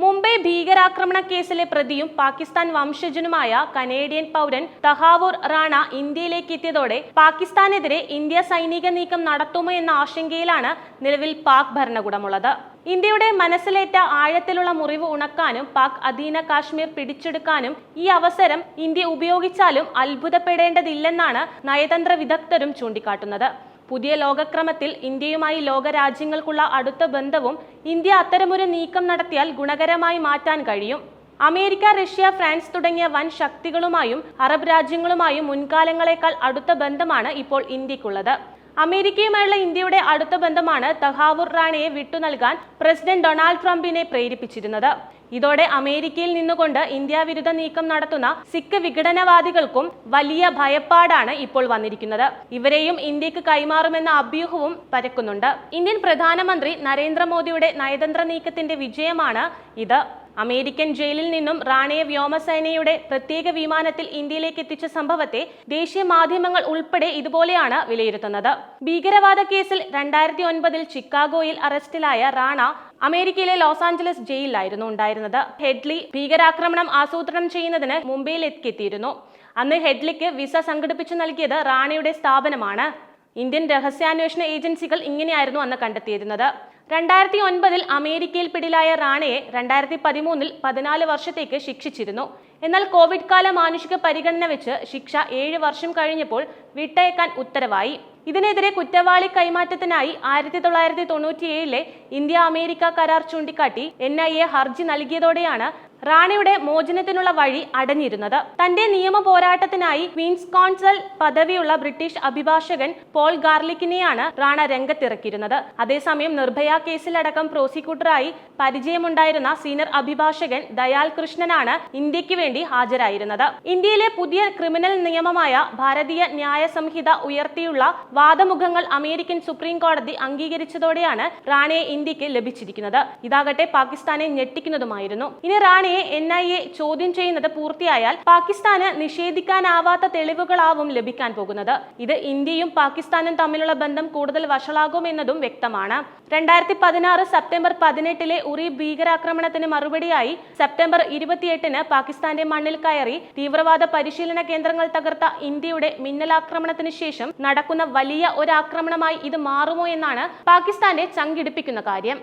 മുംബൈ ഭീകരാക്രമണ കേസിലെ പ്രതിയും പാകിസ്ഥാൻ വംശജനുമായ കനേഡിയൻ പൗരൻ തഹാവൂർ റാണ ഇന്ത്യയിലേക്ക് എത്തിയതോടെ പാകിസ്ഥാനെതിരെ ഇന്ത്യ സൈനിക നീക്കം നടത്തുമോ എന്ന ആശങ്കയിലാണ് നിലവിൽ പാക് ഭരണകൂടമുള്ളത്. ഇന്ത്യയുടെ മനസ്സിലേറ്റ ആഴത്തിലുള്ള മുറിവ് ഉണക്കാനും പാക് അധീന കാശ്മീർ പിടിച്ചെടുക്കാനും ഈ അവസരം ഇന്ത്യ ഉപയോഗിച്ചാലും അത്ഭുതപ്പെടേണ്ടതില്ലെന്നാണ് നയതന്ത്ര വിദഗ്ധരും ചൂണ്ടിക്കാട്ടുന്നത്. പുതിയ ലോകക്രമത്തിൽ ഇന്ത്യയുമായി ലോകരാജ്യങ്ങൾക്കുള്ള അടുത്ത ബന്ധവും ഇന്ത്യ അത്തരമൊരു നീക്കം നടത്തിയാൽ ഗുണകരമായി മാറ്റാൻ കഴിയും. അമേരിക്ക, റഷ്യ, ഫ്രാൻസ് തുടങ്ങിയ വൻ ശക്തികളുമായും അറബ് രാജ്യങ്ങളുമായും മുൻകാലങ്ങളെക്കാൾ അടുത്ത ബന്ധമാണ് ഇപ്പോൾ ഇന്ത്യക്കുള്ളത്. അമേരിക്കയുമായുള്ള ഇന്ത്യയുടെ അടുത്ത ബന്ധമാണ് തഹാവൂർ റാണയെ വിട്ടുനൽകാൻ പ്രസിഡന്റ് ഡൊണാൾഡ് ട്രംപിനെ പ്രേരിപ്പിച്ചിരുന്നത്. ഇതോടെ അമേരിക്കയിൽ നിന്നുകൊണ്ട് ഇന്ത്യ വിരുദ്ധ നീക്കം നടത്തുന്ന സിഖ് വിഘടനവാദികൾക്കും വലിയ ഭയപ്പാടാണ് ഇപ്പോൾ വന്നിരിക്കുന്നത്. ഇവരെയും ഇന്ത്യക്ക് കൈമാറുമെന്ന അഭ്യൂഹവും പരക്കുന്നുണ്ട്. ഇന്ത്യൻ പ്രധാനമന്ത്രി നരേന്ദ്രമോദിയുടെ നയതന്ത്ര നീക്കത്തിന്റെ വിജയമാണ് ഇത്. അമേരിക്കൻ ജയിലിൽ നിന്നും റാണയെ വ്യോമസേനയുടെ പ്രത്യേക വിമാനത്തിൽ ഇന്ത്യയിലേക്ക് എത്തിച്ച സംഭവത്തെ ദേശീയ മാധ്യമങ്ങൾ ഉൾപ്പെടെ ഇതുപോലെയാണ് വിലയിരുത്തുന്നത്. ഭീകരവാദ കേസിൽ 2009 ചിക്കാഗോയിൽ അറസ്റ്റിലായ റാണ അമേരിക്കയിലെ ലോസ് ആഞ്ചലസ് ജയിലിലായിരുന്നു ഉണ്ടായിരുന്നത്. ഹെഡ്ലി ഭീകരാക്രമണം ആസൂത്രണം ചെയ്യുന്നതിന് മുംബൈയിൽ എത്തിയിരുന്നു. അന്ന് ഹെഡ്ലിക്ക് വിസ സംഘടിപ്പിച്ചു നൽകിയത് റാണയുടെ സ്ഥാപനമാണ്. ഇന്ത്യൻ രഹസ്യാന്വേഷണ ഏജൻസികൾ ഇങ്ങനെയായിരുന്നു അന്ന് കണ്ടെത്തിയിരുന്നത്. 2009 അമേരിക്കയിൽ പിടിയിലായ റാണയെ 2013 14 വർഷത്തേക്ക് ശിക്ഷിച്ചിരുന്നു. എന്നാൽ കോവിഡ് കാല മാനുഷിക പരിഗണന വെച്ച് ശിക്ഷ 7 വർഷം കഴിഞ്ഞപ്പോൾ വിട്ടയക്കാൻ ഉത്തരവായി. ഇതിനെതിരെ കുറ്റവാളി കൈമാറ്റത്തിനായി 1997 ഇന്ത്യ അമേരിക്ക കരാർ ചൂണ്ടിക്കാട്ടി NIA ഹർജി നൽകിയതോടെയാണ് റാണയുടെ മോചനത്തിനുള്ള വഴി അടഞ്ഞിരുന്നത്. തന്റെ നിയമ പോരാട്ടത്തിനായി ക്വീൻസ് കോൺസൽ പദവിയുള്ള ബ്രിട്ടീഷ് അഭിഭാഷകൻ പോൾ ഗാർലിക്കിനെയാണ് റാണ രംഗത്തിറക്കിയിരുന്നത്. അതേസമയം നിർഭയ കേസിലടക്കം പ്രോസിക്യൂട്ടറായി പരിചയമുണ്ടായിരുന്ന സീനിയർ അഭിഭാഷകൻ ദയാൽ കൃഷ്ണനാണ് ഇന്ത്യക്ക് വേണ്ടി ഹാജരായിരുന്നത്. ഇന്ത്യയിലെ പുതിയ ക്രിമിനൽ നിയമമായ ഭാരതീയ ന്യായ സംഹിത ഉയർത്തിയുള്ള വാദമുഖങ്ങൾ അമേരിക്കൻ സുപ്രീം കോടതി അംഗീകരിച്ചതോടെയാണ് റാണയെ ഇന്ത്യക്ക് ലഭിച്ചിരിക്കുന്നത്. ഇതാകട്ടെ പാകിസ്ഥാനെ ഞെട്ടിക്കുന്നതുമായിരുന്നു. ഇനി റാണയെ NIA ചോദ്യം ചെയ്യുന്നത് പൂർത്തിയായാൽ പാകിസ്ഥാന് നിഷേധിക്കാനാവാത്ത തെളിവുകളാവും ലഭിക്കാൻ പോകുന്നത്. ഇത് ഇന്ത്യയും പാകിസ്ഥാനും തമ്മിലുള്ള ബന്ധം കൂടുതൽ വഷളാകുമെന്നതും വ്യക്തമാണ്. 2016 സെപ്റ്റംബർ 18 ഉറി ഭീകരാക്രമണത്തിന് മറുപടിയായി സെപ്റ്റംബർ 28 പാകിസ്ഥാന്റെ മണ്ണിൽ കയറി തീവ്രവാദ പരിശീലന കേന്ദ്രങ്ങൾ തകർത്ത ഇന്ത്യയുടെ മിന്നലാക്രമണത്തിന് ശേഷം നടക്കുന്ന വലിയ ഒരാക്രമണമായി ഇത് മാറുമോ എന്നാണ് പാകിസ്ഥാന്റെ ചങ്കിടിപ്പിക്കുന്ന കാര്യം.